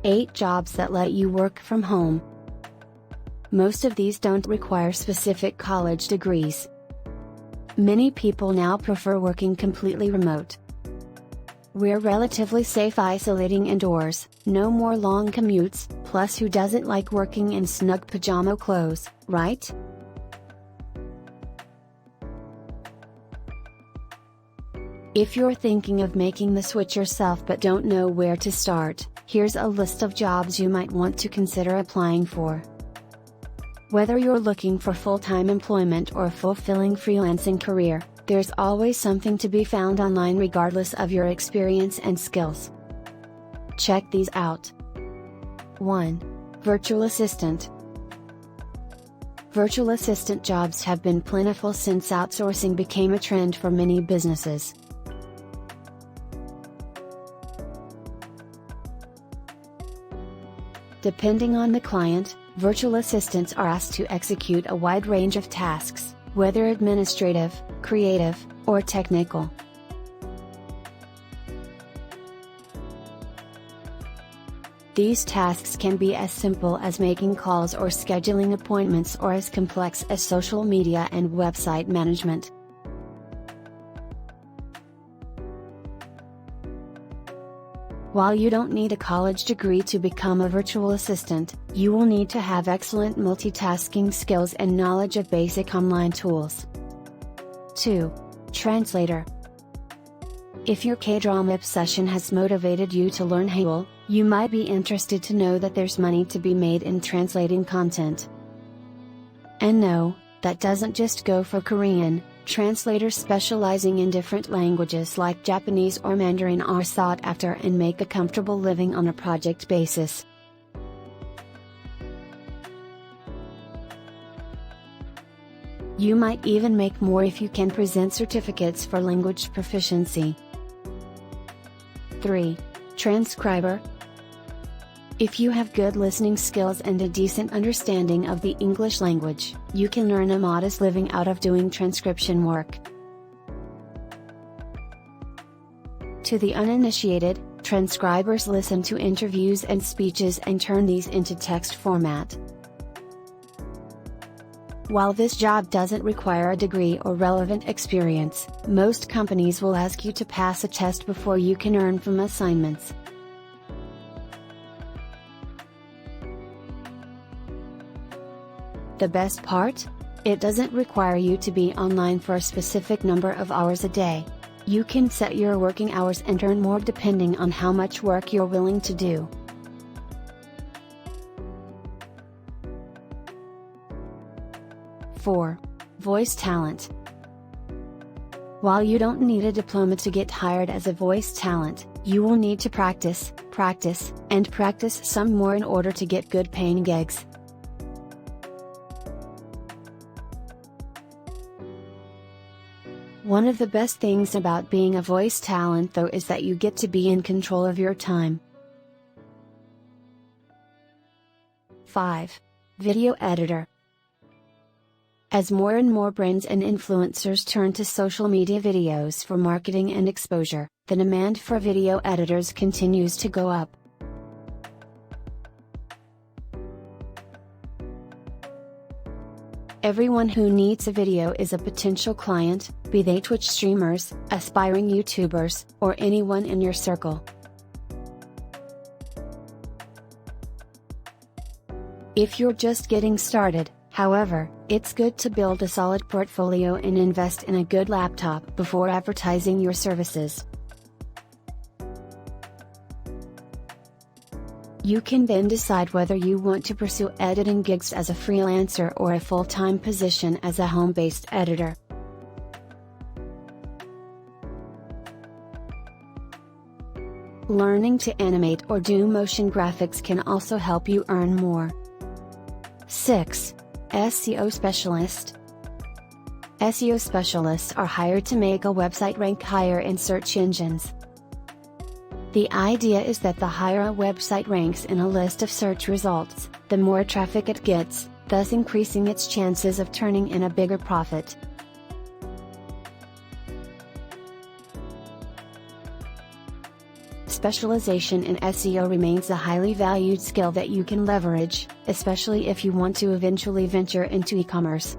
8 jobs that let you work from home. Most of these don't require specific college degrees. Many people now prefer working completely remote. We're relatively safe isolating indoors, no more long commutes, plus who doesn't like working in snug pajama clothes, right? If you're thinking of making the switch yourself but don't know where to start, here's a list of jobs you might want to consider applying for. Whether you're looking for full-time employment or a fulfilling freelancing career, there's always something to be found online regardless of your experience and skills. Check these out. 1. Virtual assistant. Virtual assistant jobs have been plentiful since outsourcing became a trend for many businesses. Depending on the client, virtual assistants are asked to execute a wide range of tasks, whether administrative, creative, or technical. These tasks can be as simple as making calls or scheduling appointments or as complex as social media and website management. While you don't need a college degree to become a virtual assistant, you will need to have excellent multitasking skills and knowledge of basic online tools. 2. Translator. If your K-drama obsession has motivated you to learn Hangul, you might be interested to know that there's money to be made in translating content. And no, that doesn't just go for Korean. Translators specializing in different languages like Japanese or Mandarin are sought after and make a comfortable living on a project basis. You might even make more if you can present certificates for language proficiency. 3. Transcriber. If you have good listening skills and a decent understanding of the English language, you can earn a modest living out of doing transcription work. To the uninitiated, transcribers listen to interviews and speeches and turn these into text format. While this job doesn't require a degree or relevant experience, most companies will ask you to pass a test before you can earn from assignments. The best part? It doesn't require you to be online for a specific number of hours a day. You can set your working hours and earn more depending on how much work you're willing to do. Four. Voice talent. While you don't need a diploma to get hired as a voice talent, you will need to practice, and practice some more in order to get good paying gigs. One of the best things about being a voice talent though is that you get to be in control of your time. 5. Video editor. As more and more brands and influencers turn to social media videos for marketing and exposure, the demand for video editors continues to go up. Everyone who needs a video is a potential client, be they Twitch streamers, aspiring YouTubers, or anyone in your circle. If you're just getting started, however, it's good to build a solid portfolio and invest in a good laptop before advertising your services. You can then decide whether you want to pursue editing gigs as a freelancer or a full-time position as a home-based editor. Learning to animate or do motion graphics can also help you earn more. 6. SEO Specialist. SEO specialists are hired to make a website rank higher in search engines. The idea is that the higher a website ranks in a list of search results, the more traffic it gets, thus increasing its chances of turning in a bigger profit. specialization in SEO remains a highly valued skill that you can leverage, especially if you want to eventually venture into e-commerce.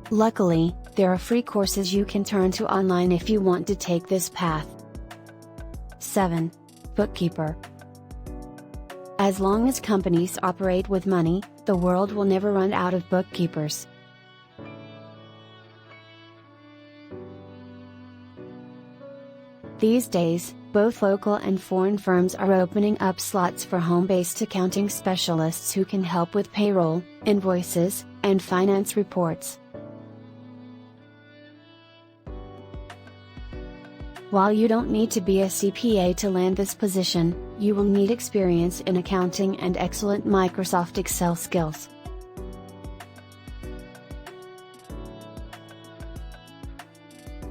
Luckily, there are free courses you can turn to online if you want to take this path. 7. Bookkeeper. As long as companies operate with money, the world will never run out of bookkeepers. These days, both local and foreign firms are opening up slots for home-based accounting specialists who can help with payroll, invoices, and finance reports. While you don't need to be a CPA to land this position, you will need experience in accounting and excellent Microsoft Excel skills.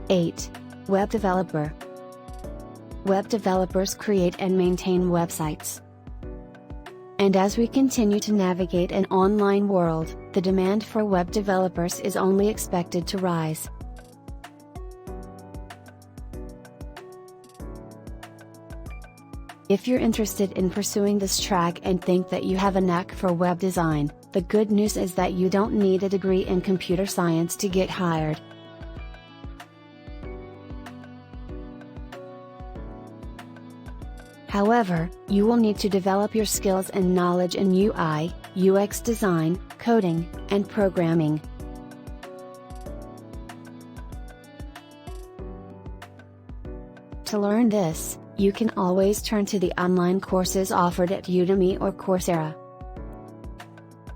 8. Web developer. Web developers create and maintain websites. And as we continue to navigate an online world, the demand for web developers is only expected to rise. If you're interested in pursuing this track and think that you have a knack for web design, the good news is that you don't need a degree in computer science to get hired. However, you will need to develop your skills and knowledge in UI, UX design, coding, and programming. To learn this, you can always turn to the online courses offered at Udemy or Coursera.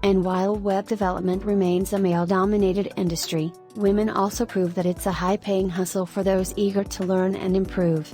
And while web development remains a male-dominated industry, women also prove that it's a high-paying hustle for those eager to learn and improve.